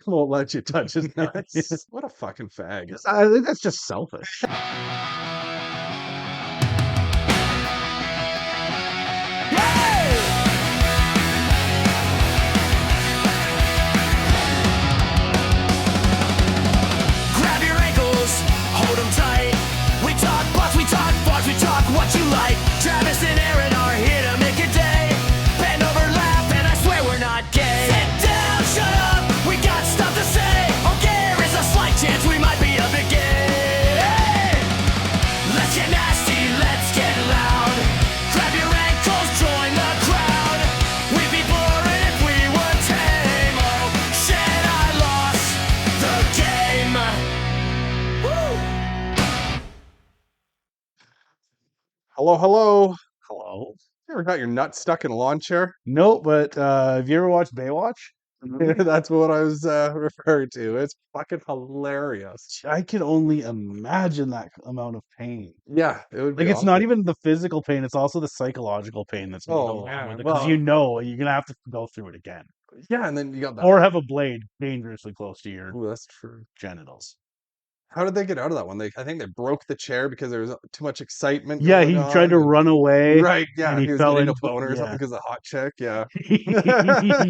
won't let you touch his nuts. What a fucking fag. I think that's just selfish. Grab your ankles, hold them tight. We talk butts, we talk farts, we talk what you like. Travis and Aaron are here to make your day. Bend over, laugh, and I swear we're not gay. Sit down, shut up, we got stuff to say. Oh, there is a slight chance we might be a bit gay. Let's get nasty, let's get loud. Grab your ankles, join the crowd. We'd be boring if we were tame. Oh, shit, I lost the game. Woo! Hello. Hello. You ever got your nut stuck in a lawn chair? No, but have you ever watched Baywatch? That's what I was referring to. It's fucking hilarious. I can only imagine that amount of pain. Yeah, it would be Like, it's not awful. even the physical pain; it's also the psychological pain that's going Oh, along man. with it. Because Well- you know you're gonna have to go through it again, Yeah, and then you got that. or have a blade dangerously close to your Ooh, that's true. genitals. How did they get out of that one? I think they broke the chair because there was too much excitement. Yeah, going he on, tried to and- run away. Right, yeah, and he he was fell getting a into- boner or something yeah. because of hot chick. Yeah,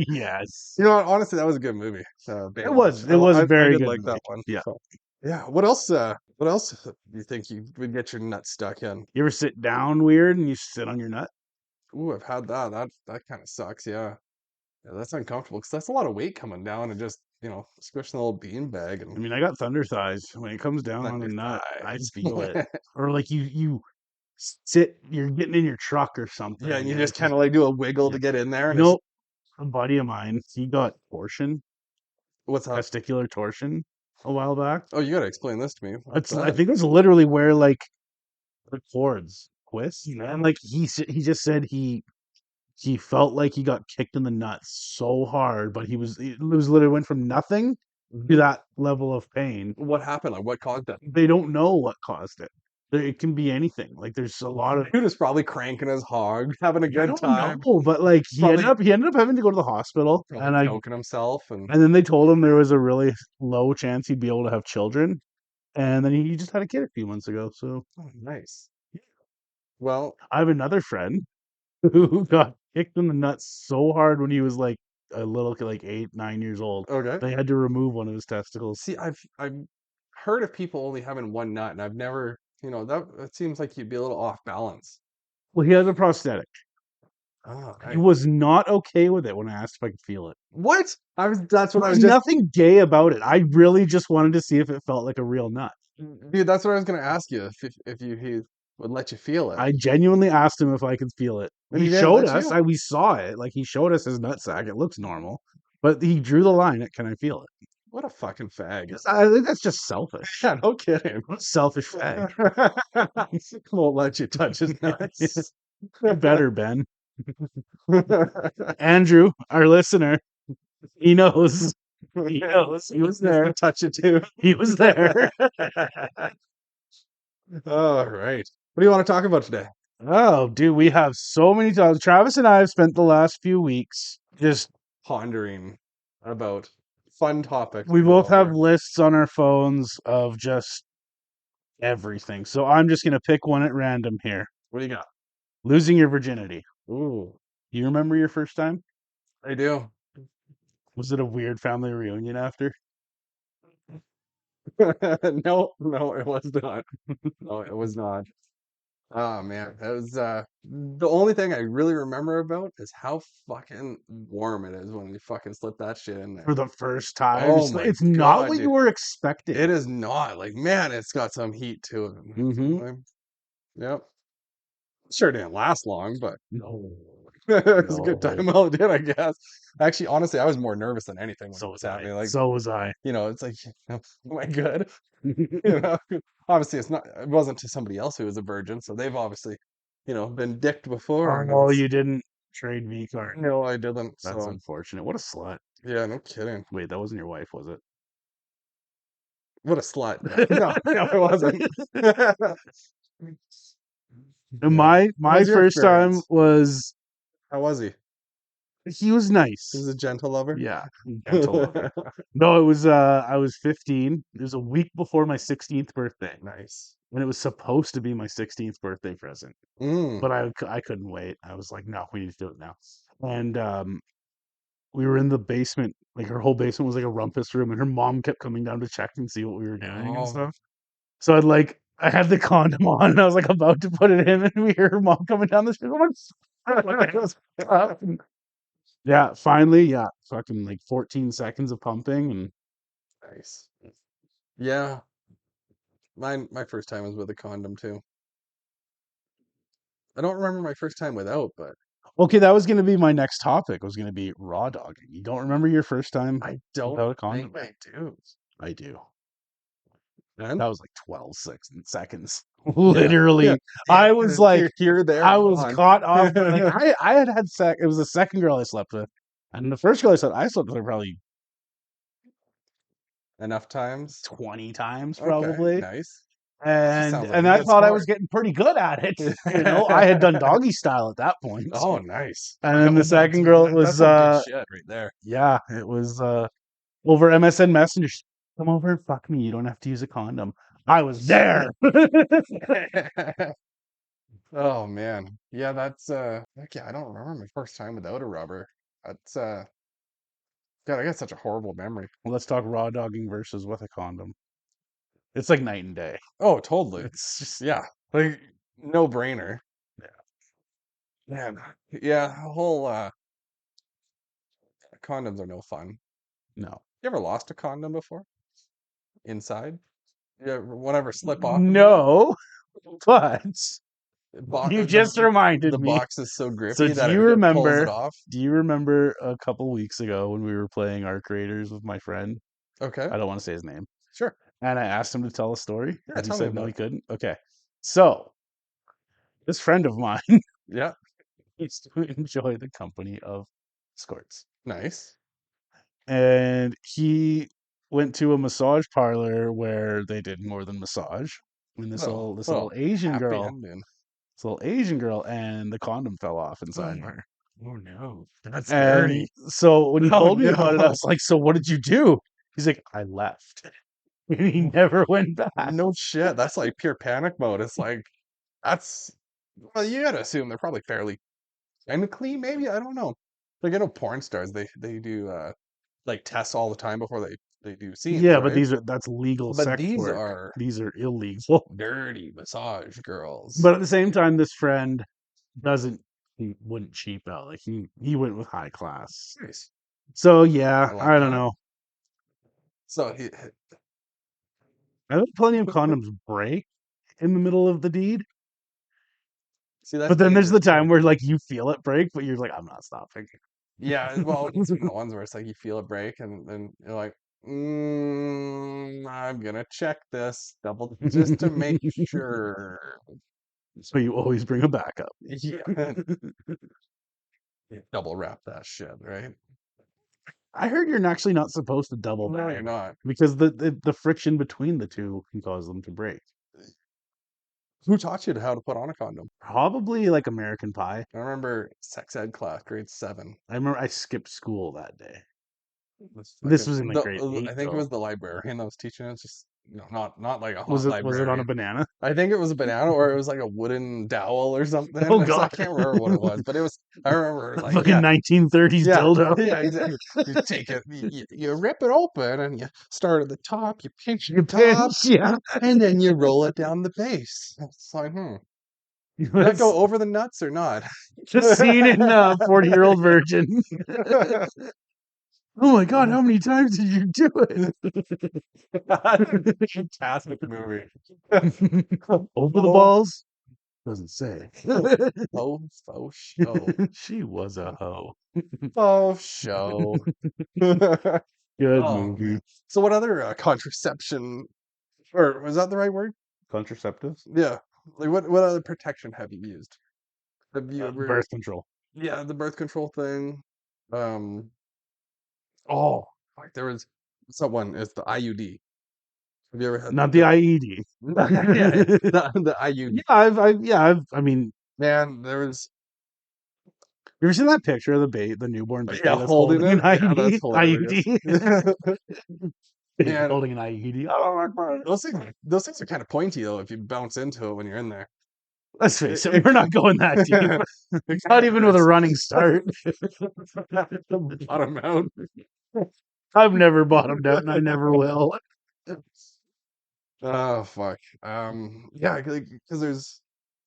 Yes. you know what? Honestly, that was a good movie. It was. Baywatch. It was a I very did good like that movie. one. Yeah. So, yeah. What else? What else do you think you would get your nut stuck in? You ever sit down weird and you sit on your nut? Ooh, I've had that. That kind of sucks. Yeah, that's uncomfortable because that's a lot of weight coming down and just squishing the little bean bag and I mean, I got thunder thighs. When it comes down on the Thunder nut, I thighs. feel it. Or like you sit, you're getting in your truck or something. yeah, and you and just it's kind of like do a wiggle to get in there. You And know, a buddy of mine, he got torsion, what's up? testicular torsion, a while back. Oh, you got to explain this to me. What's I that? think it's literally where like the cords twist, and like he just said he felt like he got kicked in the nuts so hard, but it was literally went from nothing to that level of pain. What happened? Like, what caused it? They don't know what caused it. It can be anything. Like there's a lot of Dude is probably cranking his hog, having a I good don't time, know, but like he Probably- ended up having to go to the hospital, probably choking himself, and and then they told him there was a really low chance he'd be able to have children, and then he just had a kid a few months ago. So oh, nice. Well, I have another friend who got kicked in the nuts so hard when he was like a little kid, like 8, 9 years old. okay. They had to remove one of his testicles. See, I've heard of people only having one nut, and I've never, that seems like you'd be a little off balance. Well, he has a prosthetic. Oh, He was not okay with it when I asked if I could feel it. what? That's what I There's was just, nothing gay about it. I really just wanted to see if it felt like a real nut. dude. That's what I was gonna ask you if he would let you feel it. I genuinely asked him if I could feel it. And He he didn't showed let us. you? We saw it. Like he showed us his nutsack. It looks normal, but he drew the line at "Can I feel it?" What a fucking fag. I think that's just selfish. Yeah, no kidding. What a selfish fag. Won't let you touch his nuts. You better, Ben. Andrew, our listener, he knows. He knows. He was there. Touch it too. He was there. All right. What do you want to talk about today? Oh, dude, we have so many times. Travis and I have spent the last few weeks just. Pondering about fun topics. We to go both have over. lists on our phones of just everything. So I'm just gonna pick one at random here. What do you got? Losing your virginity. Ooh, You remember your first time? I do. Was it a weird family reunion after? No, it was not. No, it was not. Oh man, it was the only thing I really remember about is how fucking warm it is when you fucking slip that shit in there. For the first time. Oh my It's not God, what you dude. were expecting. It is not like, man, it's got some heat to it. Mhm. Yep. Sure didn't last long, but No. it was a good No. time while it did, I guess. Actually, honestly, I was more nervous than anything when So it was was happening. I. Like, So was I. it's like, am I good? Obviously, it wasn't to somebody else who was a virgin, so they've obviously, been dicked before. and Oh, it's- you didn't trade V card. No, I didn't. That's So unfortunate. What a slut. yeah, no kidding. Wait, that wasn't your wife, was it? What a slut. No, it wasn't. And my was your first time experience? was How was he? He was nice. He was a gentle lover. Yeah, gentle lover. No, it was I was 15. It was a week before my 16th birthday. Nice. And it was supposed to be my 16th birthday present. Mm. But I couldn't wait. I was like, no, we need to do it now. And we were in the basement. Like her whole basement was like a rumpus room, and her mom kept coming down to check and see what we were doing Oh. and stuff. So I had the condom on, and I was like about to put it in, and we hear her mom coming down the street. I'm like, "Stop." Yeah, finally, yeah, fucking like 14 seconds of pumping, and Nice. Yeah. My first time was with a condom too. I don't remember my first time without, but okay, that was going to be my next topic. Was going to be raw dogging. You don't remember your first time I don't without a condom? think I do. I do. And That was like 12 seconds. Literally, Yeah. I was like, here, there. I was gone. caught off. Like, I had it was the second girl I slept with, and the first girl I slept with her probably Enough times. 20 times, Okay, probably. nice. And sounds like and a I good thought I was sport. getting pretty good at it. You know, I had done doggy style at that point. Oh, nice. And then the That's- second girl, it that's was some good shit right there. yeah, it was over MSN Messenger. Come over and fuck me. You don't have to use a condom. I was there. Oh man. Yeah, that's heck yeah, I don't remember my first time without a rubber. That's God, I got such a horrible memory. Well, let's talk raw dogging versus with a condom. It's like night and day. Oh, totally. It's just Yeah. Like no brainer. Yeah. Man. Yeah, whole condoms are no fun. no. You ever lost a condom before? Inside? You ever whatever slip off? No, but you The- just reminded the me. box is so grippy So do that you it pulls remember- it off. Do you remember a couple weeks ago when we were playing Arc Raiders with my friend? Okay. I don't want to say his name. Sure. And I asked him to tell a story. Yeah, and he tell me said no, about he it. couldn't. Okay. So this friend of mine Yeah. used to enjoy the company of escorts. Nice. And he went to a massage parlor where they did more than massage. And this Oh, little well, Asian Happy girl, ending. this little Asian girl, and the condom fell off inside her. Oh no. That's And dirty. so when he Oh, told me about it, I no. was like, "So what did you do?" He's like, "I left." And he never went back. No shit. That's like pure panic mode. It's like that's well, you gotta assume they're probably fairly chemically, maybe. I don't know. Like I know porn stars, they do like tests all the time before they do scenes. Yeah, but right? that's legal But sex these work. are These are illegal. dirty massage girls. But at the same time, this friend he wouldn't cheap out. Like he went with high class. Nice. So yeah, I like I don't that. know. So I've had plenty of condoms break in the middle of the deed. see that's But then there's the dangerous, time right? where like you feel it break, but you're like, I'm not stopping. Yeah, well, it's one of the ones where it's like you feel a break and then you're like, I'm gonna check this double just to make sure. So you always bring a backup. Yeah. Double wrap that shit, right? I heard you're actually not supposed to double No, back you're not. because the friction between the two can cause them to break. Who taught you how to put on a condom? Probably like American Pie. I remember sex ed class, grade 7. I remember I skipped school that day. This This was in, like, grade I 8, think it though. was the librarian that was teaching us. Just not like a hot Was it on a librarian. banana? I think it was a banana or it was like a wooden dowel or something. Oh, So I God. can't remember what it was, but it was. I remember like Fucking 1930s yeah, dildo. yeah, exactly. You take it, you rip it open, and you start at the top. You pinch You the top, pinch, yeah. and then you roll it down the base. It's like, did that go over the nuts or not? The scene in 40-Year-Old Virgin. Oh my God, how many times did you do it? Fantastic movie. Over the balls? Doesn't say. Faux show. She was a hoe. Faux show. Good Oh, movie. man. So what other contraception, or was that the right word? Contraceptives? Yeah. Like what other protection have you used? Have you ever? Birth control. Yeah, the birth control thing. Oh, like there was someone. It's the IUD. Have you ever had Not the IED. yeah, the IUD? I mean, Man, there was You ever seen that picture of the newborn baby Yeah, that's holding holding an it. Yeah, that's IUD? hilarious. Baby Man, holding an IUD. Oh, Akbar. those things are kind of pointy though if you bounce into it when you're in there. Let's face it, It we're not going that deep. it Not kinda even with a hurts. running start. Bottom out. I've never bottomed out, and I never will. Oh fuck. Yeah, because there's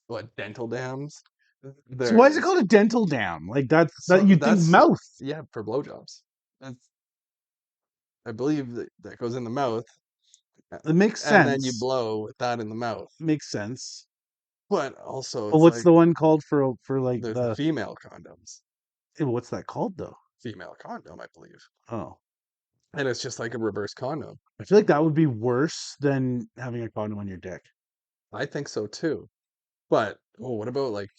what dental dams. So why is it There's called a dental dam? Like that so you'd think that's mouth. yeah for blowjobs. That's I believe that goes in the mouth, It makes and then you sense. blow with that in the mouth. Makes sense. But also, But it's what's like the one called for like there's the the female condoms, what's that called though? female condom, I believe, Oh. and it's just like a reverse condom. I feel like that would be worse than having a condom on your dick. I think so too. But what about like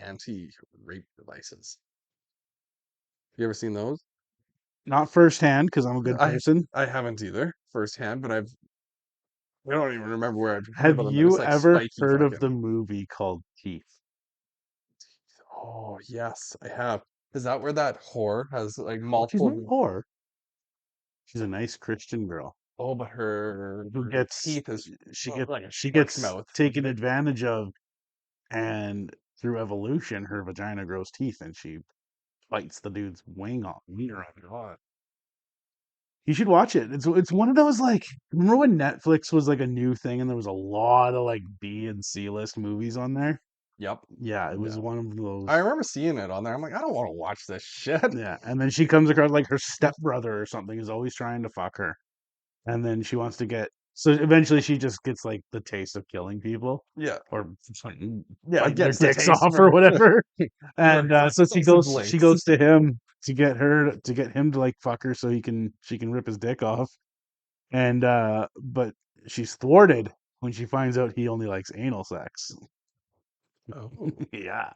anti-rape devices? You ever seen those? Not firsthand, because I'm a good I person. I haven't either firsthand, but I don't even remember where I've heard Have about them. But it's you like ever spiky heard of fucking. the movie called Teeth? Oh yes, I have. Is that where that whore has like Well, she's not a multiple? whore. She's a nice Christian girl Oh, but who her gets teeth is she gets like a she shark's gets mouth. taken advantage of, and through evolution, her vagina grows teeth, and she bites the dude's wing off. Oh God. You should watch it. It's one of those like remember when Netflix was like a new thing and there was a lot of like B and C list movies on there? Yep. Yeah, it was Yeah. one of those. I remember seeing it on there. I'm like, I don't want to watch this shit. Yeah, and then she comes across like her stepbrother or something is always trying to fuck her, and then she wants to get. So eventually, she just gets like the taste of killing people Yeah. or something, Yeah. biting their Gets the dicks taste off for or whatever. And so some she links. goes to him to get him to like fuck her so she can rip his dick off. And but she's thwarted when she finds out he only likes anal sex. Oh. Yeah.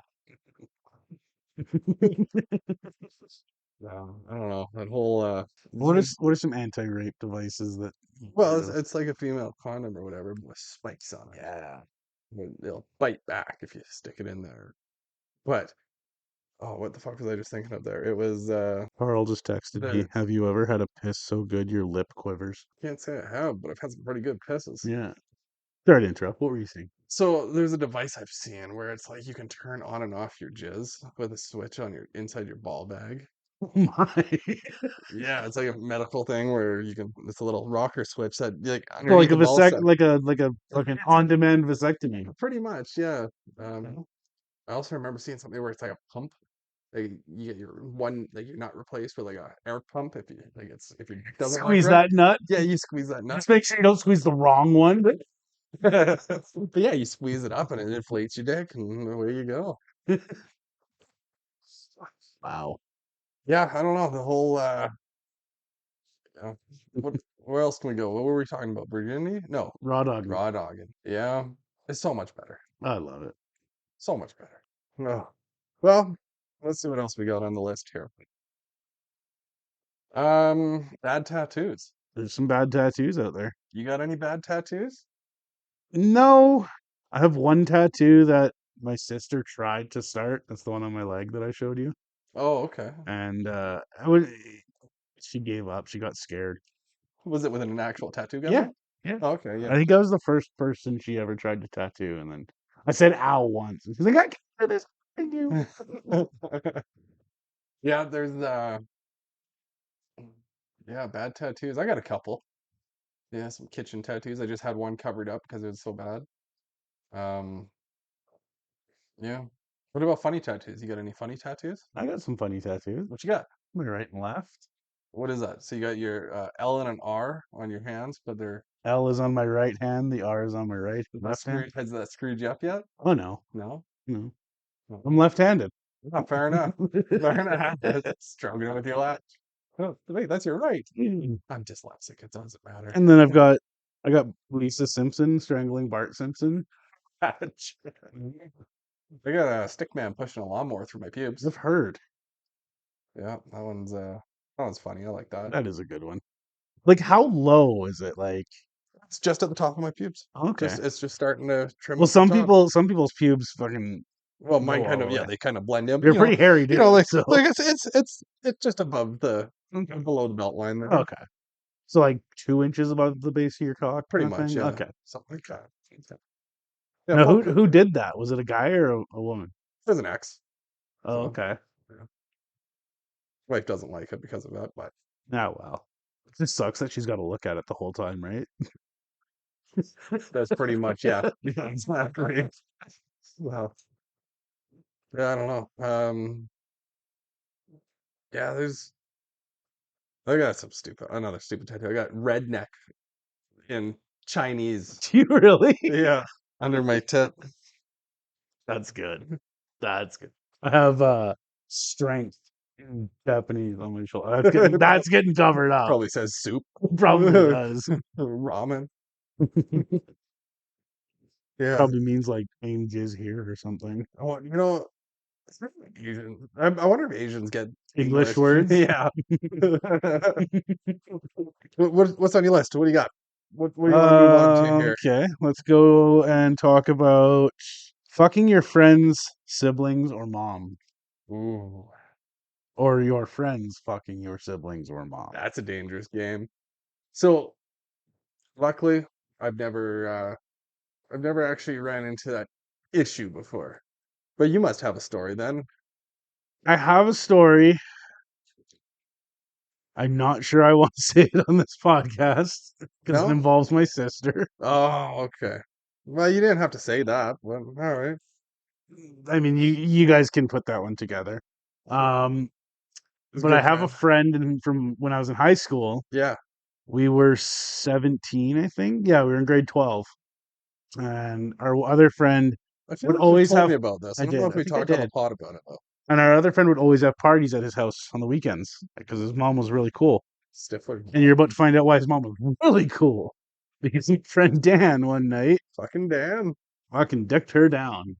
No, I don't know. That whole What are some anti-rape devices that you've well, heard it's, of? it's like a female condom or whatever with spikes on it. Yeah. They'll bite back if you stick it in there. But what the fuck was I just thinking of there? It was Carl just texted me. the Have you ever had a piss so good your lip quivers? can't say I have, but I've had some pretty good pisses. Yeah. Sorry to interrupt. What were you saying? So there's a device I've seen where it's like you can turn on and off your jizz with a switch on your inside your ball bag. Oh my. Yeah, it's like a medical thing where you can. It's a little rocker switch that like So underneath the ball sack. like a fucking on-demand vasectomy. Pretty much, yeah. I also remember seeing something where it's like a pump. Like you get your one, like you're not replaced with like a air pump if you like it's if your doesn't work Squeeze right. that nut. Yeah, you squeeze that nut. Just make sure you don't squeeze the wrong one. But yeah, you squeeze it up and it inflates your dick, and away you go. Wow. Yeah, I don't know the whole. Where else can we go? What were we talking about? Virginity? No, Raw dog. raw dogging. Yeah, it's so much better. I love it. So much better. No. Well, let's see what else we got on the list here. Bad tattoos. There's some bad tattoos out there. You got any bad tattoos? No. I have one tattoo that my sister tried to start. That's the one on my leg that I showed you. Oh, okay. And she gave up. She got scared. Was it with an actual tattoo gun? Yeah. Yeah. Oh, okay, I yeah. think I was the first person she ever tried to tattoo, and then I said ow once. And she's like, I can't do this. Thank you. Yeah, there's yeah, bad tattoos. I got a couple. Yeah, some kitchen tattoos. I just had one covered up because it was so bad. Um, yeah. What about funny tattoos? You got any funny tattoos? I got some funny tattoos. What you got? My right and left. What is that? So you got your L and an R on your hands, but they're L is on my right hand. The R is on my right left hand. has that screwed you up yet? Oh no, No? no. No. I'm left-handed. Oh, fair enough. Fair enough. Struggling with your left. Oh, wait, that's your right. I'm dyslexic. It doesn't matter. And then I got Lisa Simpson strangling Bart Simpson. Patch. I got a stick man pushing a lawnmower through my pubes. I've heard Yeah, that one's funny. I like that. that is a good one. Like, how low is it? Like, It's just at the top of my pubes. okay. It's just starting to trim. Well, up the top. some people's pubes fucking Well, mine kind of, Whoa, yeah, they kind of blend in. But, you're pretty hairy, dude. like So it's just above the below the belt line there. okay, so like 2 inches above the base of your cock, Pretty kind of much, thing? yeah. Okay. Something like that. Yeah, Now, Paul who did that? Was it a guy or a woman? there's an ex. Oh, So, okay. yeah. Wife doesn't like it because of that, but Ah, well. It just sucks that she's got to look at it the whole time, right? that's pretty much, yeah. Yeah, exactly. Well, yeah, I don't know. Yeah, I got another stupid tattoo. I got redneck in Chinese. Do you really? Yeah, under my tit. That's good. That's good. I have strength in Japanese on my shoulder. That's getting covered up. Probably says soup. Probably does. Ramen. Yeah. Probably means like aim jizz here or something. You know, it's not like Asian. I wonder if Asians get English words? Yeah. What's on your list? What do you got? What do you want to move on to here? Okay, let's go and talk about fucking your friends, siblings, or mom. Ooh, Or your friends fucking your siblings or mom. that's a dangerous game. So, luckily, I've never actually ran into that issue before. But you must have a story then. I have a story. I'm not sure I want to say it on this podcast because No? it involves my sister. Oh, okay. Well, you didn't have to say that. Well, all right. I mean, you guys can put that one together. It's But I good, have a man. friend from when I was in high school. Yeah. We were 17, I think. Yeah, we were in grade 12. And our other friend I feel would like you've always told have. me about this. I I don't know did. if I we think I talked on the did. pod about it though. And our other friend would always have parties at his house on the weekends because his mom was really cool. Stifler. And you're about to find out why his mom was really cool. Because his friend Dan one night Fucking Dan. fucking dicked her down.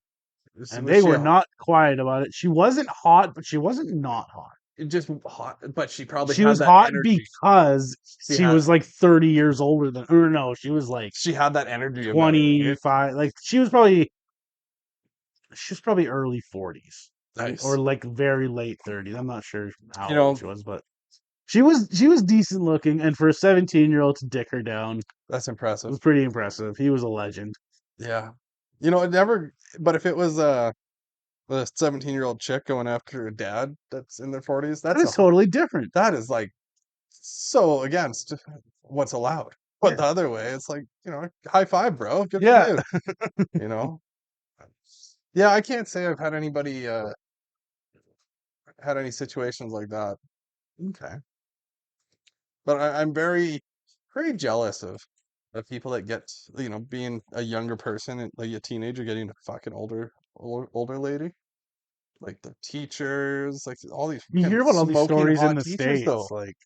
And Was they she were not quiet about it. She wasn't hot, but she wasn't not hot. just hot, but she probably She had was that hot energy. because she had- was like 30 years older than, or no, she was like She had that energy about her, right? 25. Like she was probably early 40s. Nice. Or like very late 30s. I'm not sure how You know- old she was, but she was decent looking, and for a 17-year-old to dick her down, That's it impressive. was pretty impressive. He was a legend. Yeah. You know, it never. But if it was a 17-year-old chick going after a dad that's in their 40s, That is totally different. that is like so against what's allowed. But the other way, it's like, high five, bro. Good for Yeah. you. You know? Yeah, I can't say I've had anybody had any situations like that. Okay. But I'm very, very jealous of people that get, being a younger person and like a teenager getting a fucking older lady. Like the teachers, like all these You hear fucking about all these smoking stories in hot the teachers, States, though. like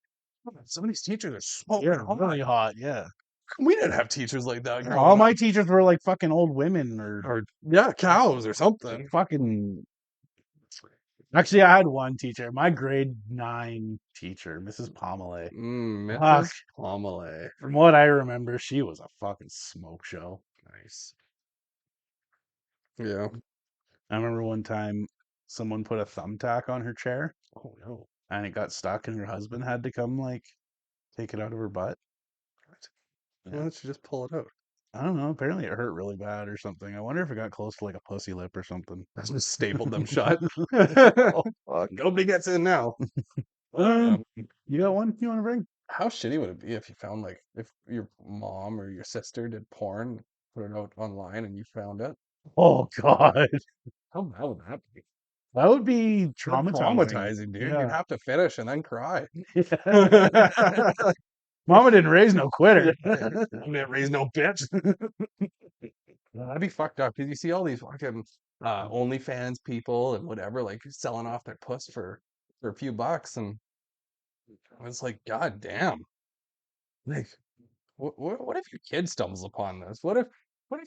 Some of these teachers are smoking yeah, hot. really hot. Yeah, We didn't have teachers like that growing all my up. teachers were like fucking old women or Or yeah, cows or something. fucking. Actually, I had one teacher, my grade 9 teacher, Mrs. Pomelet. Fuck. Mrs. Pomelet. From what I remember, she was a fucking smoke show. Nice. Yeah. I remember one time someone put a thumbtack on her chair Oh no. and it got stuck, and her husband had to come like take it out of her butt. Why don't you just pull it out? I don't know. Apparently, it hurt really bad or something. I wonder if it got close to like a pussy lip or something. I just stapled them shut. Oh, fuck. Nobody gets in now. You got one you want to bring? How shitty would it be if you found like if your mom or your sister did porn, put it out online, and you found it? Oh God, How bad would that be? that would be That's traumatizing. traumatizing, dude. Yeah. You'd have to finish and then cry. Mama didn't raise no quitter. Didn't raise no bitch. That'd be fucked up because you see all these fucking OnlyFans people and whatever, like selling off their puss for a few bucks, and it's like, god damn. Like, what if your kid stumbles upon this? What if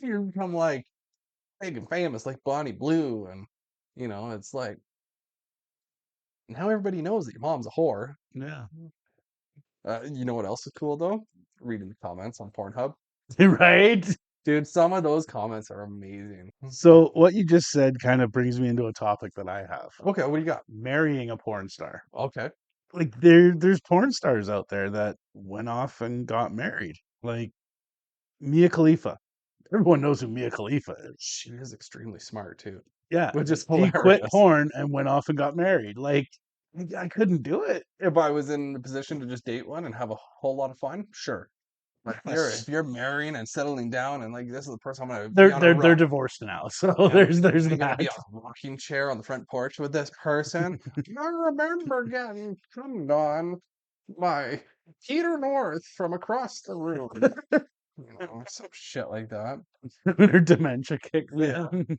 you become like big and famous like Bonnie Blue, and it's like now everybody knows that your mom's a whore. Yeah, You know what else is cool though? Reading the comments on Pornhub. right. Dude, some of those comments are amazing. So what you just said kind of brings me into a topic that I have. Okay, what do you got? Marrying a porn star. Okay. Like there's porn stars out there that went off and got married. Like Mia Khalifa. Everyone knows who Mia Khalifa is. She is extremely smart too. Yeah. Which is She quit hilarious. porn and went off and got married. Like I couldn't do it. If I was in the position to just date one and have a whole lot of fun, sure. But if you're marrying and settling down and like this is the person I'm gonna be on a They're divorced now. So Yeah, there's I'm gonna that. be on a rocking chair on the front porch with this person. I remember getting cummed on by Peter North from across the room. Some shit like that. When her dementia kicks Yeah. in.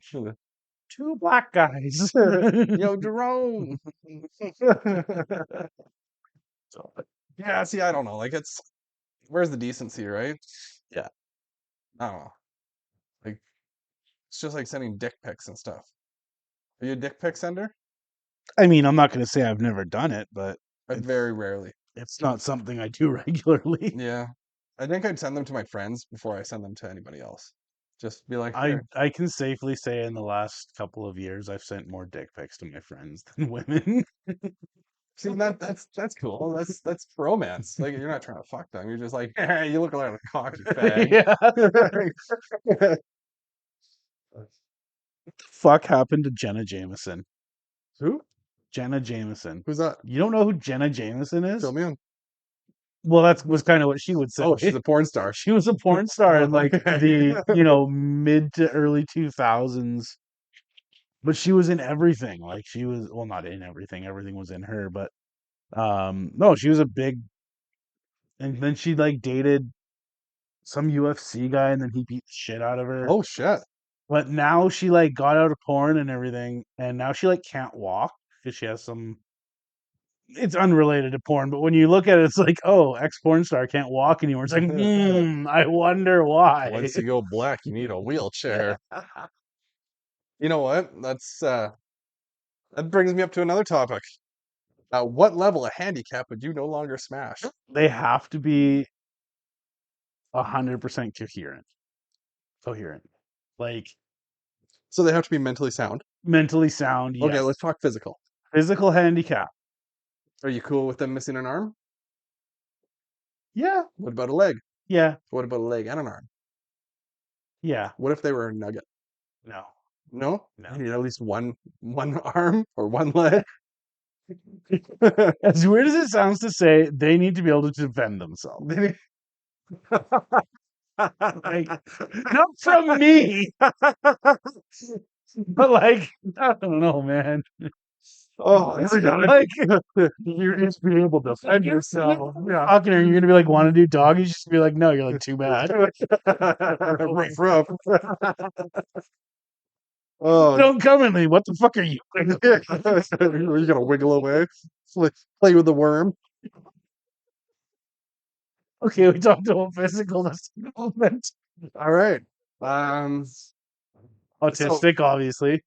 Two black guys. Yo, Jerome. Yeah, see, I don't know. Like where's the decency, right? Yeah. I don't know. Like it's just like sending dick pics and stuff. Are you a dick pic sender? I mean, I'm not going to say I've never done it, but Very rarely. it's not something I do regularly. Yeah. I think I'd send them to my friends before I send them to anybody else. Just be like, "Here." I can safely say in the last couple of years I've sent more dick pics to my friends than women. See that's cool. That's romance. Like you're not trying to fuck them. You're just like, hey, you look like a cocky fag. Yeah. Fuck happened to Jenna Jameson? Who? Jenna Jameson. Who's that? You don't know who Jenna Jameson is? Fill me in. Well, that was kind of what she would say. Oh, she's a porn star. She was a porn star in like the mid to early 2000s, but she was in everything. Like she was, well, not in everything. Everything was in her, but no, she was a big. And then she like dated some UFC guy, and then he beat the shit out of her. Oh shit. But now she like got out of porn and everything, and now she like can't walk because she has some. It's unrelated to porn, but when you look at it, it's like, oh, ex porn star can't walk anymore. It's like, I wonder why. Once you go black, you need a wheelchair. You know what? That brings me up to another topic. At what level of handicap would you no longer smash? They have to be 100% coherent, like So they have to be mentally sound. mentally sound. Okay, Yes. let's talk physical. Physical handicap. Are you cool with them missing an arm? Yeah, What about a leg? yeah, What about a leg and an arm? yeah. What if they were a nugget? No, No? No. You need at least one arm or one leg? as weird as it sounds to say, they need to be able to defend themselves. Like, not from me, but like, I don't know, man. Oh, Like, you need to be able to defend yourself. Yeah. talking to her, you're gonna be like, want to do doggies? Just be like, no. You're like, too bad. Rough, rough. Oh, Don't come at me. What the fuck are you? you gotta wiggle away, play with the worm. Okay, we talked about physical development. All right. Autistic, obviously.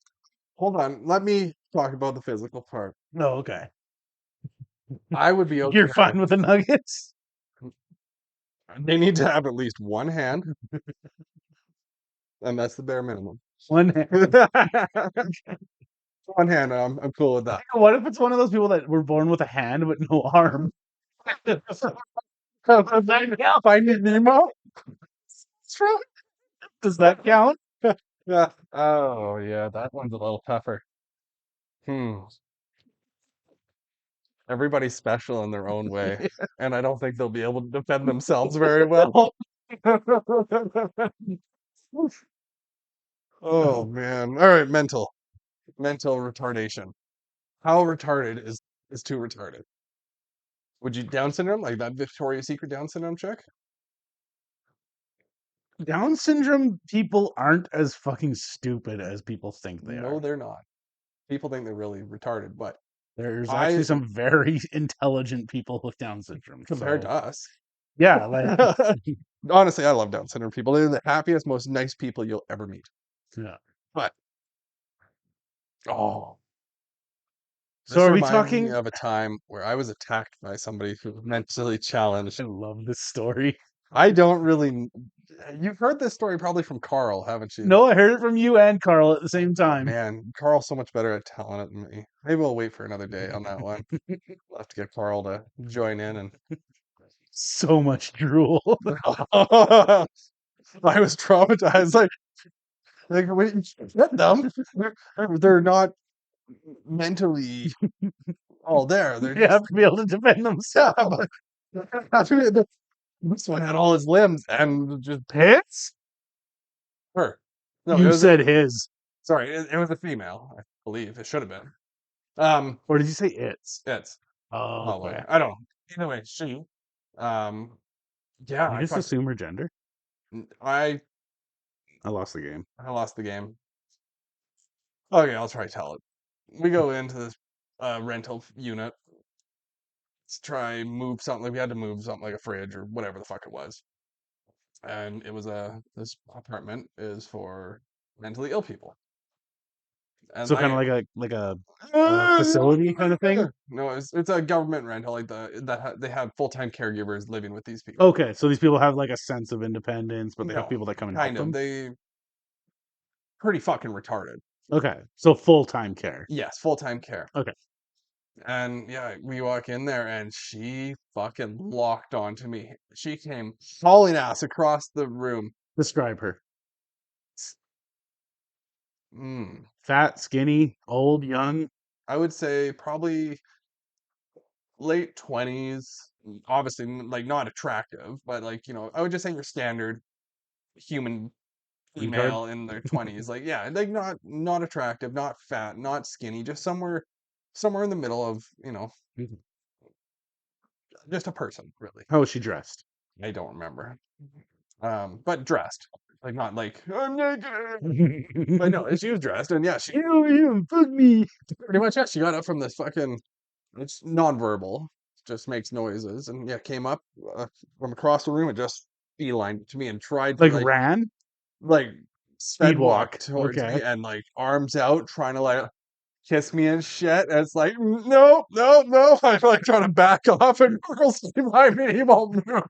Hold on. Let me talk about the physical part. No, okay. I would be okay. You're fine with the Nuggets? They need to have at least one hand, and that's the bare minimum. One hand. One hand. I'm cool with that. What if it's one of those people that were born with a hand but no arm? Finding Nemo. Does that count? Yeah. Oh, yeah. That one's a little tougher. Everybody's special in their own way, and I don't think they'll be able to defend themselves very well. Oh man. All right, mental retardation. How retarded is too retarded? Would you Down syndrome, like that Victoria's Secret Down syndrome chick? Down syndrome people aren't as fucking stupid as people think they No, are. they're not. People think they're really retarded, but There's I- actually some very intelligent people with Down syndrome. compared so- to us, Yeah, like honestly, I love Down syndrome people. They're the happiest, most nice people you'll ever meet. yeah. But oh, So are we reminds me talking? of a time where I was attacked by somebody who was mentally challenged? I love this story. I don't really. You've heard this story probably from Carl, haven't you? No, I heard it from you and Carl at the same time. Man, Carl's so much better at telling it than me. Maybe we'll wait for another day on that one. We'll have to get Carl to join in and So much drool. I was traumatized. Like wait, get them. They're not mentally all there. They're They have to be able to defend themselves. just this one had all his limbs and just Pits? her. No, it You was said his. sorry, it was a female, I believe. It should have been. Or did you say it's? It's Oh, probably. okay. I don't know. Either way, she. Yeah, You just assume her gender? I I lost the game. lost the game. Okay, I'll try to tell it. We go into this rental unit to try move something. Like we had to move something like a fridge or whatever the fuck it was. And it was this apartment is for mentally ill people. And So kind of like a facility kind of thing? No, it's a government rental. Like they have full-time caregivers living with these people. Okay, so these people have like a sense of independence, but they have No, people that come and help kind of. them. They pretty fucking retarded. Okay, so full-time care. Yes, full-time care. Okay. And yeah, we walk in there and she fucking locked onto me. She came hauling ass across the room. Describe her. Mm, Fat, skinny, old, young. I would say probably late 20s. Obviously, like not attractive, but like, I would just say your standard human female in their 20s. Like, yeah, like not attractive, not fat, not skinny, just somewhere in the middle of, Mhm. just a person, really. How was she dressed? I don't remember. But dressed. Like not like I'm naked. But no, she was dressed and yeah, she Ew, fuck me. pretty much yeah, she got up from this fucking it's nonverbal, just makes noises and yeah, came up from across the room and just beelined to me and tried to Like ran? like Speed sped walk walk. towards Okay. me and like arms out trying to like kiss me and shit. And it's like, no, no, no. I'm like trying to back off and Urkel's behind me. He won't move.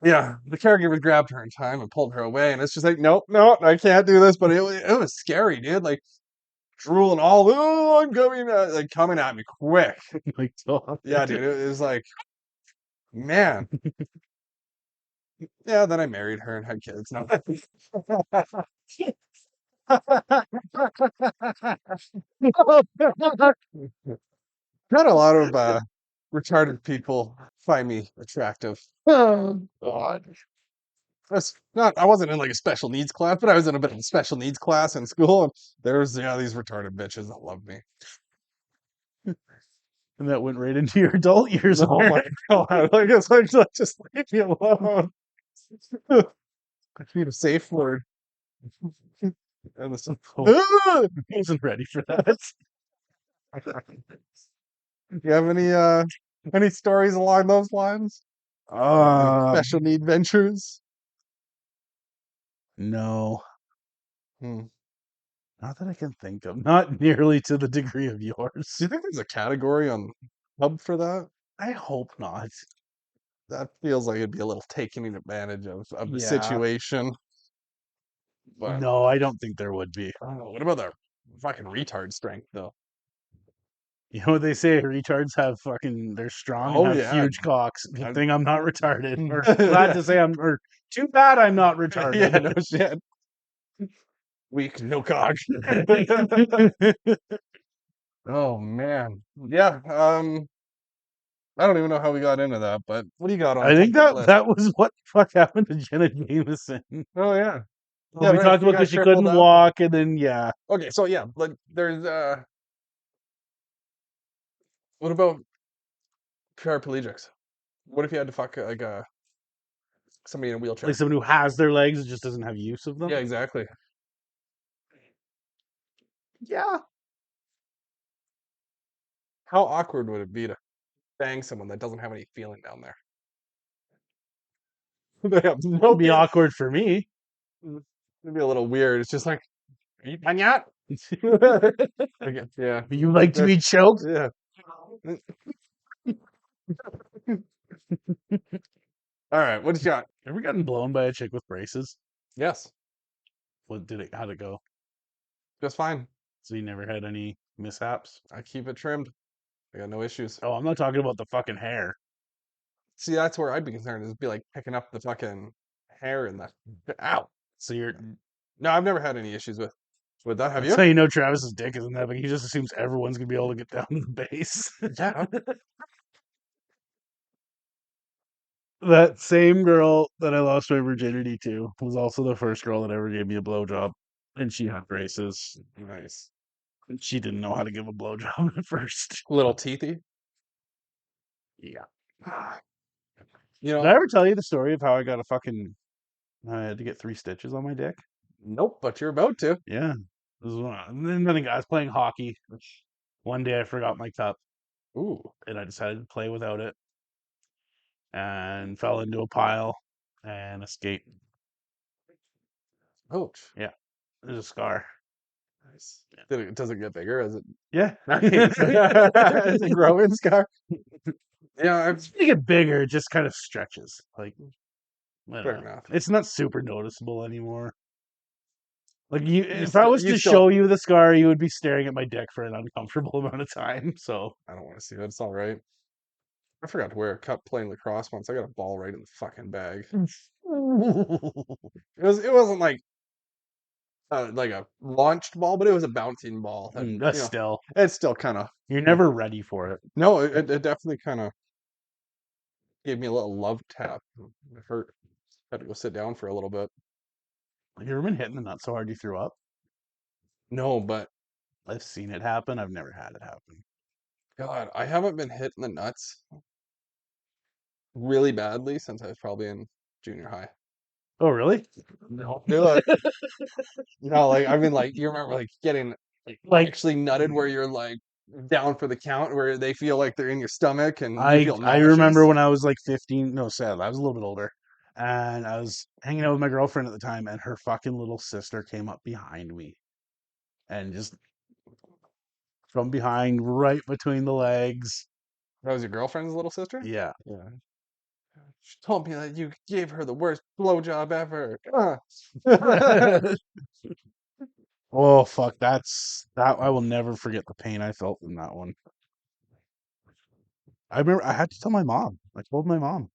Yeah, the caregivers grabbed her in time and pulled her away. And it's just like, nope, no, I can't do this. But it was scary, dude. Like drooling all, oh, I'm coming, like coming at me quick. Like, Yeah, dude. It was like, man. Yeah, then I married her and had kids. No. Not a lot of retarded people find me attractive. Oh, God. I wasn't in like a special needs class, but I was in a bit of a special needs class in school, and there's these retarded bitches that love me. And that went right into your adult years. Oh my god! Like it's like just leave me alone. I need a safe word. And this, I wasn't ready for that. you have any stories along those lines? Any special need ventures? No. Hmm. Not that I can think of. Not nearly to the degree of yours. Do you think there's a category on Hub for that? I hope not. That feels like it'd be a little taking advantage of the Yeah. situation. But No, I don't think there would be. I don't know. What about the fucking retard strength though? You know what they say? Retards have fucking, they're strong Oh, and have yeah. huge cocks. Good I- thing I'm not retarded. Or glad to say or too bad I'm not retarded. Yeah, no shit. Weak, no cock. Oh man. Yeah. I don't even know how we got into that, but what do you got on? I think top of the list? that was what the fuck happened to Jenna Jameson. Oh yeah. Well, we right, talked she about got because she crippled couldn't up. walk, and then yeah, Okay, so yeah, like there's what about paraplegics? What if you had to fuck like somebody in a wheelchair? like someone who has their legs and just doesn't have use of them. Yeah, exactly. Yeah. How awkward would it be to bang someone that doesn't have any feeling down there? They have no It'd be feel- awkward for me. It'd be a little weird. It's just like, are you done yet? I guess, yeah. You like to be choked? Yeah. All right, what you got? Ever gotten blown by a chick with braces? Yes, How'd it go? just fine. So you never had any mishaps? I keep it trimmed. I got no issues. Oh, I'm not talking about the fucking hair. See, that's where I'd be concerned. Is be like picking up the fucking hair and the. Ow. So you're No, I've never had any issues with that. Have That's you? how you know Travis's dick isn't that big. He just assumes everyone's gonna be able to get down to the base. Yeah. That same girl that I lost my virginity to was also the first girl that ever gave me a blowjob, and she had braces. Nice. And she didn't know how to give a blowjob at first. Little teethy. Yeah. You Did know. I ever tell you the story of how I got I had to get 3 stitches on my dick? Nope. But you're about to. Yeah. And then I was playing hockey. One day I forgot my cup, Ooh. and I decided to play without it, and fell into a pile and escaped. Ouch. There's a scar. Nice. Does it get bigger as it? Yeah. It's a growing scar. Yeah, It's gonna get bigger, it just kind of stretches. Like, I don't fair know. enough. It's not super noticeable anymore. Like if I still- was you to still- show you the scar, you would be staring at my dick for an uncomfortable amount of time. So I don't want to see that. It's all right. I forgot to wear a cup playing lacrosse once. I got a ball right in the fucking bag. It wasn't like a launched ball, but it was a bouncing ball. And, that's you know, still it's still kind of you're never ready for it. no. It definitely kind of gave me a little love tap. It hurt. Had to go sit down for a little bit. You ever been hitting the nut so hard you threw up? No, but I've seen it happen. I've never had it happen. God, I haven't been hit in the nuts really badly since I was probably in junior high. Oh, really? No, like, no, like I mean, like you remember like getting Like actually nutted where you're like down for the count, where they feel like they're in your stomach and you I feel I remember nauseous? when I was like 15. No, sad. I was a little bit older, and I was hanging out with my girlfriend at the time, and her fucking little sister came up behind me, and just from behind, right between the legs. That was your girlfriend's little sister? Yeah. Yeah. She told me that you gave her the worst blowjob ever. Ah. Oh fuck, that I will never forget the pain I felt in that one. I remember I had to tell my mom. I told my mom.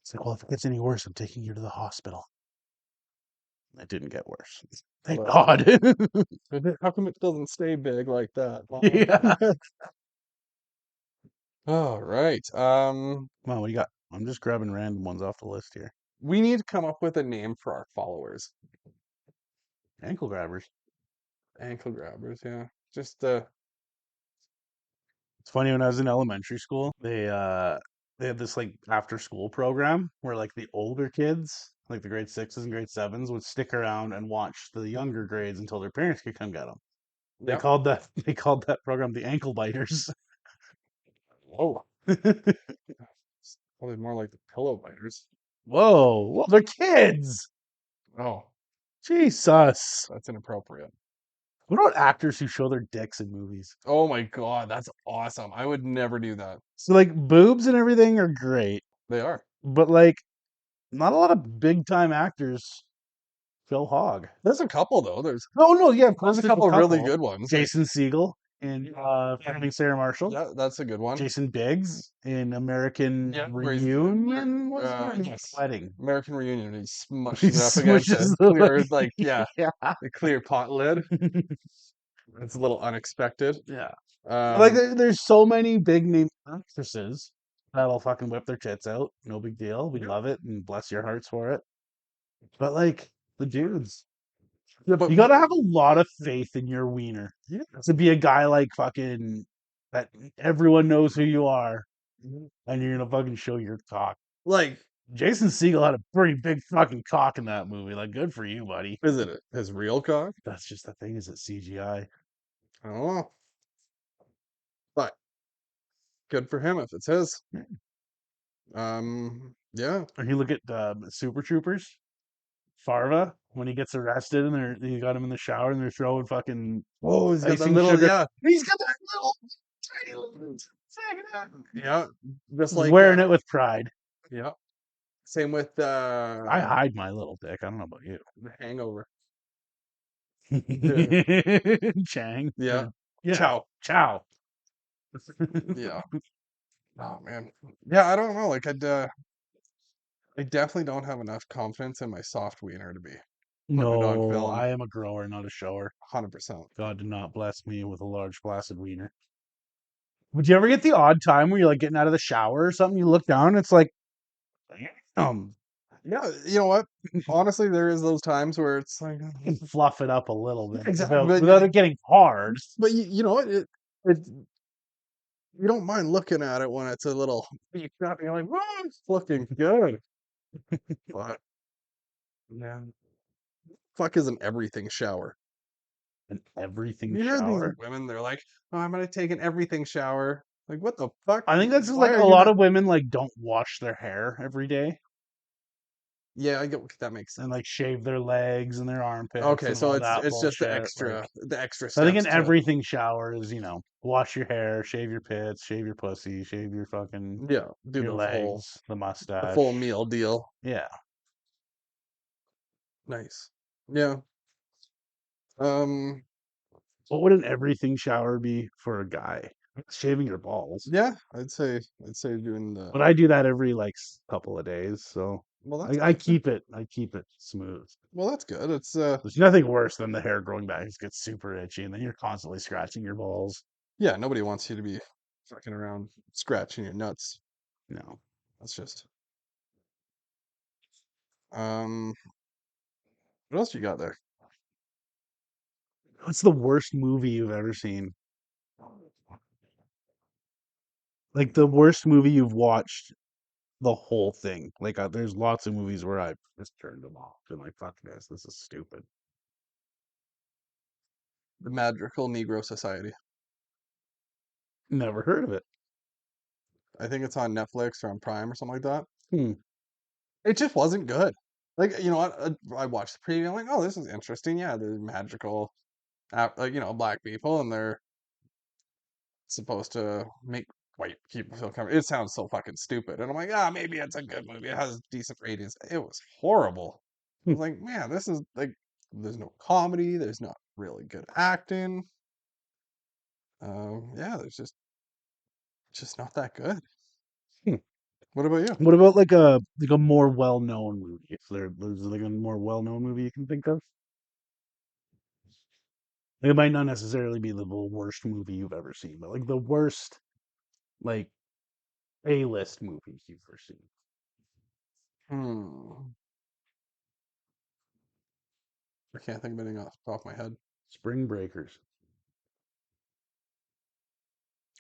It's like, well, if it gets any worse, I'm taking you to the hospital. It didn't get worse. Thank Well, God. How come it doesn't stay big like that? Mom? Yeah. All right. Come on, what do you got? I'm just grabbing random ones off the list here. We need to come up with a name for our followers. Ankle grabbers. Ankle grabbers, yeah. Just It's funny, when I was in elementary school, they had this like after school program where like the older kids, like the grade 6s and grade 7s, would stick around and watch the younger grades until their parents could come get them. They Yep. called that program the ankle biters. Whoa. Probably more like the pillow biters. Whoa, well, they're kids. Oh, Jesus. that's inappropriate. What about actors who show their dicks in movies? Oh my god, that's awesome. I would never do that. So like boobs and everything are great, They are. but like not a lot of big time actors. Phil Hogg. There's a couple though. There's No, yeah, of course a there's couple really good ones. Jason Segel in Finding Sarah Marshall. Yeah, that's a good one. Jason Biggs in American Yeah, where he's- Reunion. What's it? yes. Wedding. American Reunion. He smushes He it up against smushes a the clear, lid. like yeah, Yeah. the clear pot lid. It's a little unexpected. Yeah. Um, Like there's so many big name actresses that'll fucking whip their tits out. No big deal. We love it and bless your hearts for it. But like the dudes, yeah, but you gotta have a lot of faith in your wiener yeah, to be a guy like fucking that everyone knows who you are, and you're gonna fucking show your cock. like, Jason Segel had a pretty big fucking cock in that movie. Like, good for you, buddy. is it his real cock? That's just the thing. Is it CGI? I don't know. But good for him if it's his. Yeah. Or you look at Super Troopers, Farva, when he gets arrested and you got him in the shower and they're throwing fucking Oh, he's got that icing little, sugar. yeah. He's got that little tiny little Yeah, just Just like wearing it with pride. yeah. Same with I hide my little dick. I don't know about you. The Hangover. Chang. Yeah. Yeah. Ciao. Ciao. Yeah. Oh man. Yeah, I don't know. Like I definitely don't have enough confidence in my soft wiener to be putting it on No, film. I am a grower, not a shower. 100%. God did not bless me with a large flaccid wiener. Would you ever get the odd time where you're like getting out of the shower or something? You look down, it's like, Yeah, you know what? Honestly, there is those times where it's like you can fluff it up a little bit exactly, without it getting hard. but you know what? It you don't mind looking at it when it's a little you're like, "Whoa, it's looking good." But yeah, fuck is an everything shower. An everything You hear these shower. women, they're like, "Oh, I'm gonna take an everything shower." Like, what the fuck? I think that's just Why like are a you lot gonna? of women like don't wash their hair every day Yeah, I get that makes and sense. like shave their legs and their armpits Okay, and so all it's that it's just bullshit. Like, the extra so I think steps an to everything shower is, wash your hair, shave your pits, shave your pussy, shave your fucking yeah, do your the legs, the the mustache. full meal deal. Yeah. Nice. Yeah. Um. What would an everything shower be for a guy? Shaving your balls. Yeah, I'd say doing the. But I do that every like couple of days, so Well, that's I good. keep it smooth. Well, that's good. It's There's nothing worse than the hair growing back. It gets super itchy, and then you're constantly scratching your balls. yeah. Nobody wants you to be fucking around scratching your nuts. No. That's just. Um. What else you got there? What's the worst movie you've ever seen? Like the worst movie you've watched the whole thing. Like there's lots of movies where I just turned them off and like, fuck this. This is stupid. The Magical Negro Society. Never heard of it. I think it's on Netflix or on Prime or something like that. Hmm. It just wasn't good. Like, you know what? I watched the preview. I'm like, oh, this is interesting. Yeah, they're magical, like, black people, and they're supposed to make white people feel comfortable. It sounds so fucking stupid. And I'm like, maybe it's a good movie. It has decent ratings. It was horrible. I Hmm. was like, man, this is like, there's no comedy. There's not really good acting. Yeah, there's just not that good. Hmm. What about you? What about like a more well known movie? If there's like a more well known movie you can think of, like, it might not necessarily be the worst movie you've ever seen, but like the worst like A-list movie you've ever seen. Hmm. I can't think of anything off the top of my head. Spring Breakers.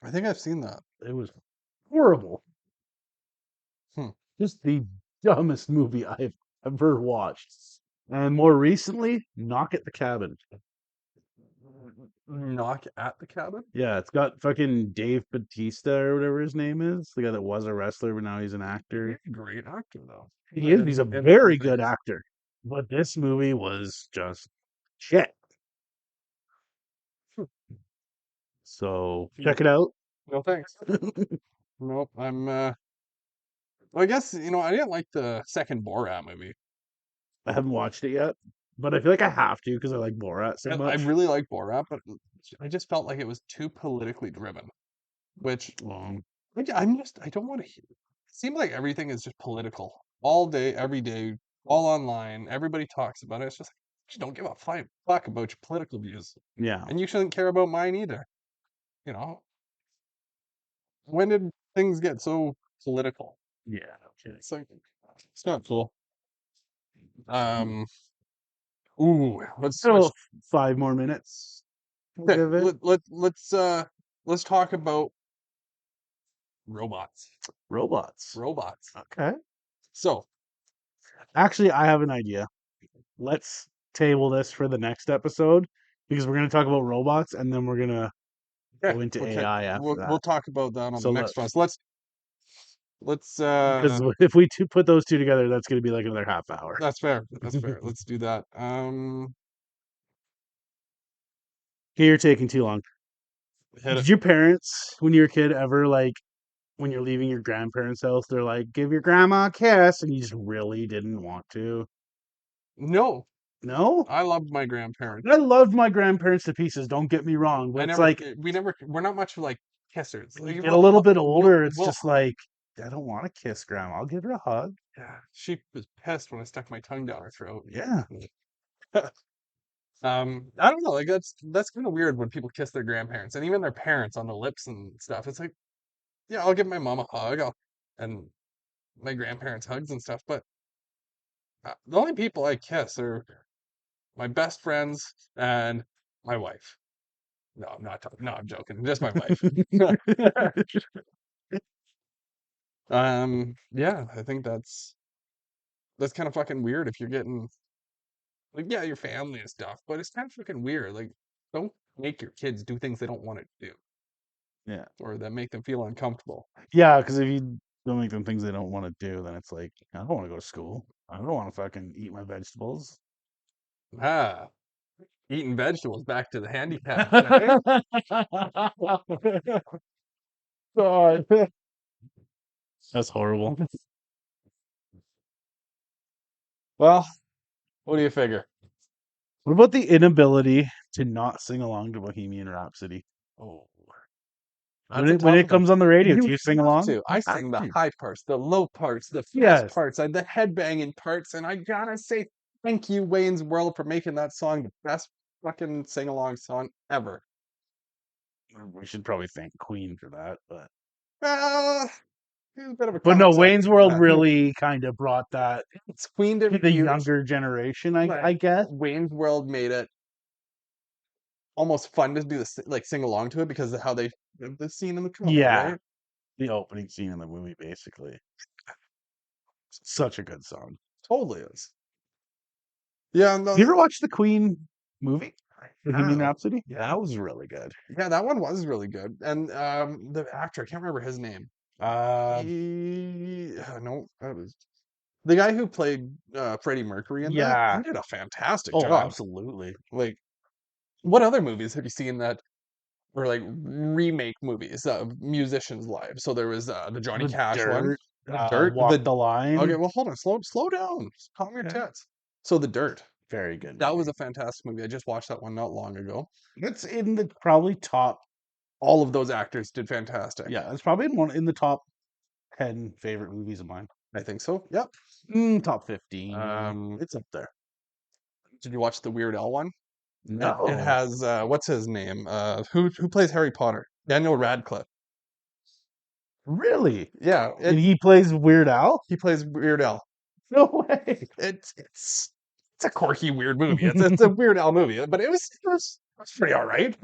I think I've seen that. It was horrible. Hmm. Just the dumbest movie I've ever watched. And more recently, Knock at the Cabin. Knock at the Cabin? Yeah, it's got fucking Dave Bautista or whatever his name is, the guy that was a wrestler but now he's an actor. He's a great actor, though. He is. He's a In very some good things. actor. But this movie was just shit. So check it out. No thanks. Nope. Well, I guess, I didn't like the second Borat movie. I haven't watched it yet, but I feel like I have to because I like Borat so I much. really like Borat, but I just felt like it was too politically driven, which I don't want to hear. It seems like everything is just political all day, every day, all online. Everybody talks about it. It's just like, just don't give a fuck about your political views, Yeah. and you shouldn't care about mine either. You know, when did things get so political? Yeah. Okay. It's like it's not cool. Ooh, let's switch. So 5 more minutes. We'll Okay, give it. let's talk about robots. Robots. Robots. Okay. So, Actually, I have an idea. Let's table this for the next episode because we're going to talk about robots and then we're going to go into AI after we'll that. talk about that on So the next one. So let's because if we put those two together, that's going to be like another half hour. that's fair. That's fair. Let's do that. Okay, you're taking too long. Hit Did it. your parents, when you were a kid, ever like when you're leaving your grandparents' house, they're like, "Give your grandma a kiss," and you just really didn't want to? No, No, I loved my grandparents. I loved my grandparents to pieces. Don't get me wrong, but I it's never, like we're not much like kissers. when you Like, get a little bit we'll, older, it's we'll, just like I don't want to kiss grandma. I'll give her a hug. yeah, she was pissed when I stuck my tongue down her throat. Yeah, I don't know, like that's kind of weird when people kiss their grandparents and even their parents on the lips and stuff. It's like, yeah, I'll give my mom a hug, and my grandparents hugs and stuff, but the only people I kiss are my best friends and my wife. No, I'm not talking. No, I'm joking. Just my wife. Yeah, I think that's kind of fucking weird if you're getting like, yeah, your family and stuff, but it's kind of fucking weird. Like, don't make your kids do things they don't want to do yeah, or that make them feel uncomfortable. yeah. Because if you don't make them things they don't want to do, then it's like I don't want to go to school. I don't want to fucking eat my vegetables. Ah, eating vegetables back to the handicap. Eh? God, that's horrible. Well, what do you figure? What about the inability to not sing along to Bohemian Rhapsody? Oh, When it comes on the radio, do you sing have along? to. I sing the high parts, the low parts, the fast Yes. parts, and the headbanging parts, and I gotta say thank you, Wayne's World, for making that song the best fucking sing-along song ever. We should probably thank Queen for that, but He's a bit of a no, concept Wayne's for World that. really kind of brought that It's Queen to didn't the use younger generation, I Right. guess. Wayne's World made it almost fun to do this, like sing along to it because of how they the scene in the cover, Yeah, right? the opening scene in the movie, basically. Such a good song. Totally is. Yeah, no, Have you ever watched the Queen movie, Bohemian yeah. Rhapsody? Yeah, that was really good. Yeah, that one was really good. And the actor, I can't remember his name. No, that was the guy who played Freddie Mercury in that. Yeah. He did a fantastic Oh, job. absolutely. Like, what other movies have you seen that were like remake movies of musicians' lives? So there was the Johnny The Cash one, Dirt, The Dirt, Walk the Line. Okay, well, hold on, slow down, calm your Okay. tits. So The Dirt, Very good. that was a fantastic movie. I just watched that one not long ago. It's in the probably top. All of those actors did fantastic. Yeah, it's probably in the top 10 favorite movies of mine. I think so. Yep. Top 15. It's up there. Did you watch the Weird Al one? No. It has what's his name? Who plays Harry Potter? Daniel Radcliffe. Really? Yeah, And he plays Weird Al? he plays Weird Al. No way. It's a quirky weird movie. It's a Weird Al movie, but it was pretty all right.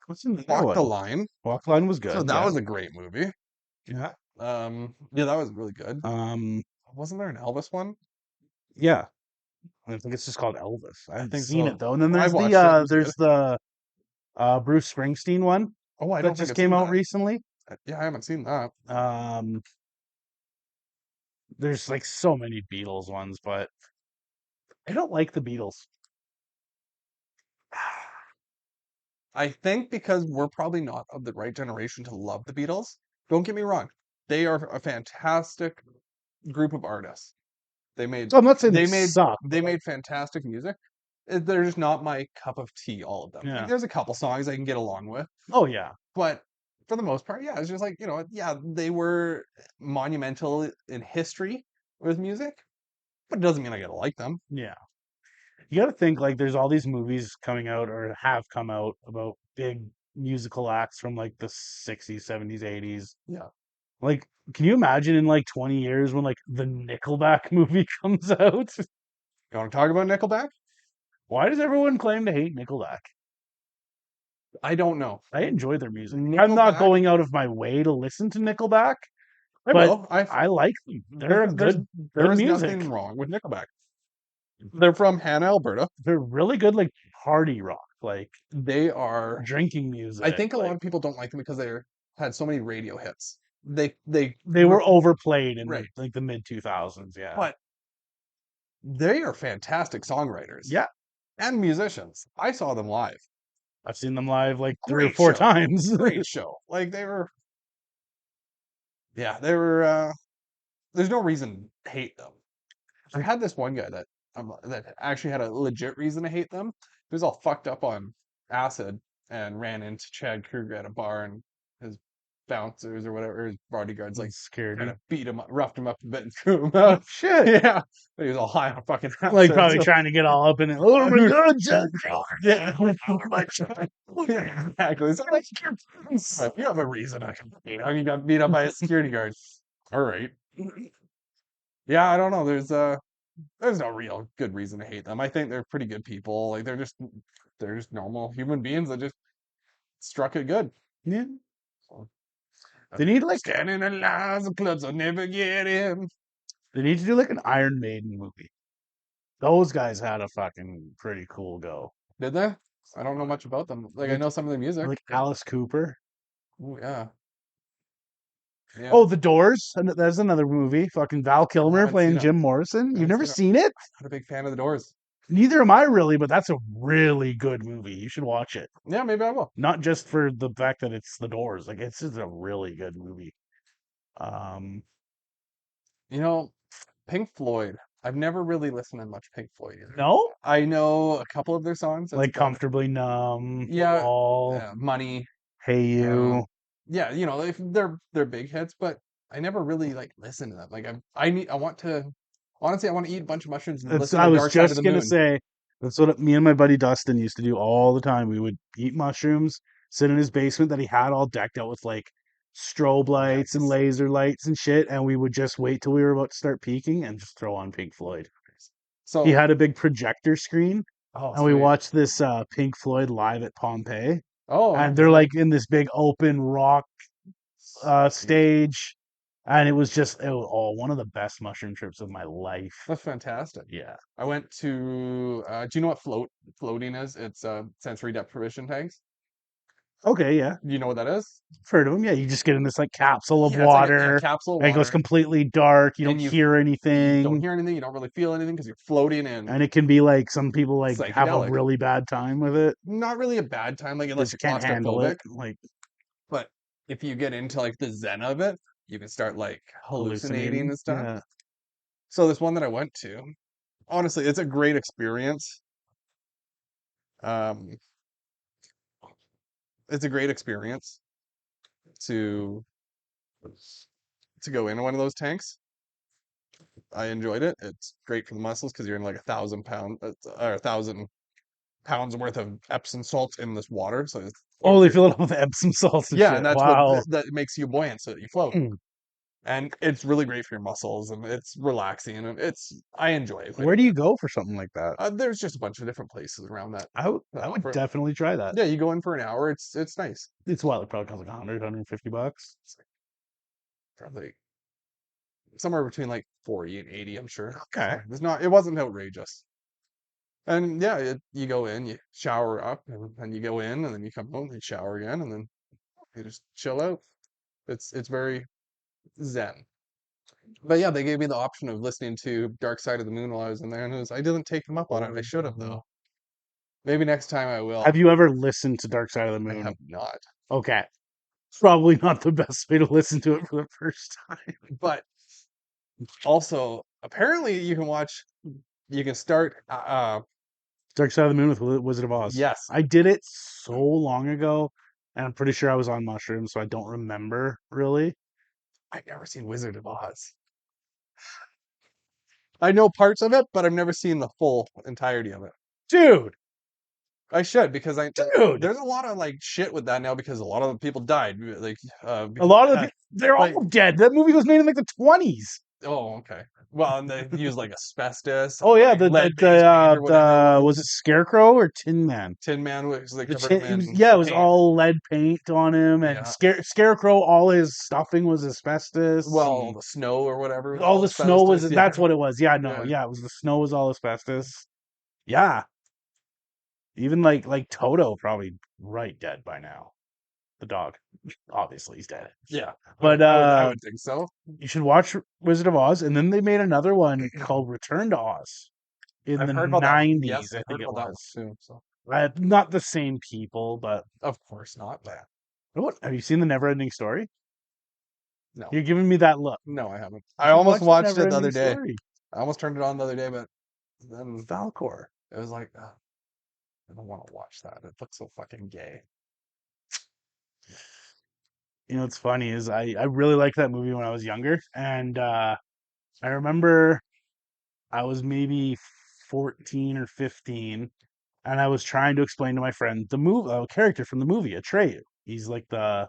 What's in the Walk the Line. Walk the Line was good. So that was a great movie. yeah. Yeah, that was really good. Um, Wasn't there an Elvis one? yeah. I think it's just called Elvis. I haven't think seen so. it though. And then I've there's watched it. It was there's the Bruce Springsteen one Oh, I that don't think just I've came seen out that. recently. Yeah, I haven't seen that. There's like so many Beatles ones, but I don't like the Beatles. I think because we're probably not of the right generation to love the Beatles. Don't get me wrong. They are a fantastic group of artists. They made So I'm not saying they they made suck. they made fantastic music. They're just not my cup of tea, all of them. Like, Yeah. there's a couple songs I can get along with, Oh yeah. but for the most part, yeah, it's just like, yeah, they were monumental in history with music, but it doesn't mean I gotta like them. Yeah. You got to think like there's all these movies coming out or have come out about big musical acts from like the 60s, 70s, 80s. Yeah. Like, can you imagine in like 20 years when like the Nickelback movie comes out? You want to talk about Nickelback? Why does everyone claim to hate Nickelback? I don't know. I enjoy their music. I'm not Nickelback- going out of my way to listen to Nickelback. I But will. I like them. They're There's- good. There Good is music. nothing wrong with Nickelback. They're from Hannah, Alberta. They're really good, like party rock, like They are. drinking music. I think a like, lot of people don't like them because they had so many radio hits. They they were overplayed in Right. like the mid 2000s. Yeah, but they are fantastic songwriters. Yeah. And musicians. I saw them live. I've seen them live like 3 or Great 4 show. times. Great show. Like they were, yeah, they were. There's no reason to hate them. I had this one guy that actually had a legit reason to hate them. He was all fucked up on acid and ran into Chad Kruger at a bar, and his bouncers or whatever, his bodyguards, like Scared kind you. of beat him up, roughed him up a bit, and threw him out. Shit. Yeah, but he was all high on fucking acid. Like probably so- trying to get all up in it. Oh my Dude. god, Chad. Yeah, yeah, exactly. So like, if you have a reason, I can, you got beat up by a security guard. All right. Yeah, I don't know. There's no real good reason to hate them. I think they're pretty good people. Like they're just normal human beings that just struck it good. Yeah. So, They need like standing in lines of clubs I'll never get in. they need to do like an Iron Maiden movie. Those guys had a fucking pretty cool go. Did they? I don't know much about them. Like I know some of their music. Like Alice Cooper. Ooh, yeah. Yeah. Oh, The Doors. And there's another movie. Fucking Val Kilmer haven't playing seen it. Jim Morrison. You've haven't never seen seen it? Not a big fan of the Doors. Neither am I really, but that's a really good movie. You should watch it. Yeah, maybe I will. Not just for the fact that it's The Doors. Like it's just a really good movie. You know, Pink Floyd. I've never really listened to much Pink Floyd either. No? I know a couple of their songs. That's Like about it. Comfortably Numb. Yeah, All. Money. Hey You. Yeah, you know, if they're big hits, but I never really like listen to them. Like I want to honestly I want to eat a bunch of mushrooms and listen I to was Dark Side of just the gonna Moon. say that's what me and my buddy Dustin used to do all the time. We would eat mushrooms, sit in his basement that he had all decked out with like strobe lights and Nice. laser lights and shit, and we would just wait till we were about to start peaking and just throw on Pink Floyd. So He had a big projector screen, oh, and we sweet. watched this Pink Floyd live at Pompeii, Oh, and they're like in this big open rock stage, and it was just one of the best mushroom trips of my life. that's fantastic. Yeah. I went to do you know what floating is? It's sensory deprivation tanks. Okay, yeah. Do you know what that is? Heard of them? Yeah, you just get in this like capsule of Yeah, it's like water, a capsule of and it goes water. completely dark. You And don't you- hear You anything, don't hear anything, you don't really feel anything because you're floating in. and it can be like some people like have a Psychedelic. really bad time with it. Not really a bad time, like unless Just you're can't handle claustrophobic. it. Like But if you get into like the zen of it, you can start like hallucinating and stuff. Yeah. So this one that I went to, honestly, it's a great experience. Um, it's a great experience to go into one of those tanks. I enjoyed it. It's great for the muscles because you're in like 1,000 pound or 1,000 pounds worth of Epsom salts in this water. So it's, Oh, they fill it up with Epsom salts and yeah, shit. and that's Wow. what that makes you buoyant so that you float. Mm. And it's really great for your muscles and it's relaxing and I enjoy it. Where do you go for something like that? There's just a bunch of different places around that. I would for- definitely try that. Yeah, you go in for an hour. It's nice. It's what, it probably costs like 100, 150 bucks. Probably somewhere between like 40 and 80, I'm sure. Okay. It wasn't outrageous. And yeah, you go in, you shower up, and then you go in, and then you come home, and you shower again, and then you just chill out. It's very zen. But yeah, they gave me the option of listening to Dark Side of the Moon while I was in there, and I didn't take them up on it. I should have though. Maybe next time I will. Have you ever listened to Dark Side of the I Moon? have not. Okay. It's probably not the best way to listen to it for the first time. But also, apparently, you can start. Dark Side of the Moon with Wizard of Oz. Yes, I did it so long ago, and I'm pretty sure I was on mushrooms, so I don't remember really. I've never seen Wizard of Oz. I know parts of it, but I've never seen the full entirety of it. Dude, I should because dude. there's a lot of like shit with that now because a lot of the people died. Like A lot of the they're like- all dead. That movie was made in like the 20s. Oh, okay. Well, and they use like asbestos. Oh yeah, like, the lead-based paint or whatever. was it Scarecrow or Tin Man? Tin Man was like The covered tin- him in yeah, it was paint. all lead paint on him, and Yeah. Scarecrow. All his stuffing was asbestos. Well, and the snow or whatever. was all the snow was. asbestos, That's yeah. what it was. Yeah, no, Yeah. yeah, it was the snow was all asbestos. Yeah, even like Toto probably right dead by now. The dog, obviously, he's dead. Yeah, But I would think so. you should watch Wizard of Oz, and then they made another one called Return to Oz in I've the heard about that one. 90s. Yes, I I've think heard it about that one was. too. So Not the same people, but Of course not, but what? Have you seen the Never-Ending Story? no. You're giving me that look. No, I haven't. You I should almost watch watched it the other Never-Ending day. Story. I almost turned it on the other day, but then Falcor. it was like, I don't want to watch that. It looks so fucking gay. You know what's funny is I really liked that movie when I was younger, and I remember I was maybe 14 or 15, and I was trying to explain to my friend the character from the movie, Atreyu. He's like The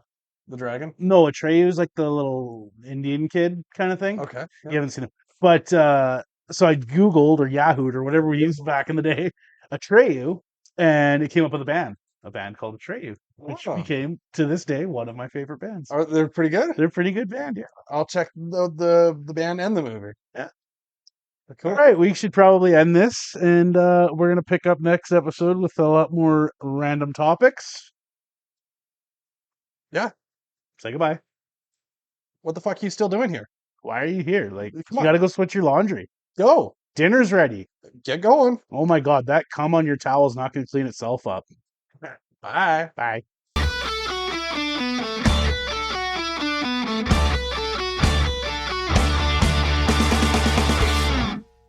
dragon? no, Atreyu is like the little Indian kid kind of thing. Okay. You Yeah. haven't seen him, but so I Googled or Yahooed or whatever we used back in the day, Atreyu, and it came up with a band called Atreyu, which Wow. became to this day one of my favorite bands. They're pretty good. They're a pretty good band, yeah. I'll check the band and the movie. Yeah. Cool. All right, we should probably end this, and we're gonna pick up next episode with a lot more random topics. Yeah. Say goodbye. What the fuck are you still doing here? Why are you here? Like, Come you on. gotta go switch your laundry. Go. Dinner's ready. Get going. Oh my god, that cum on your towel's not gonna clean itself up. Bye. Bye.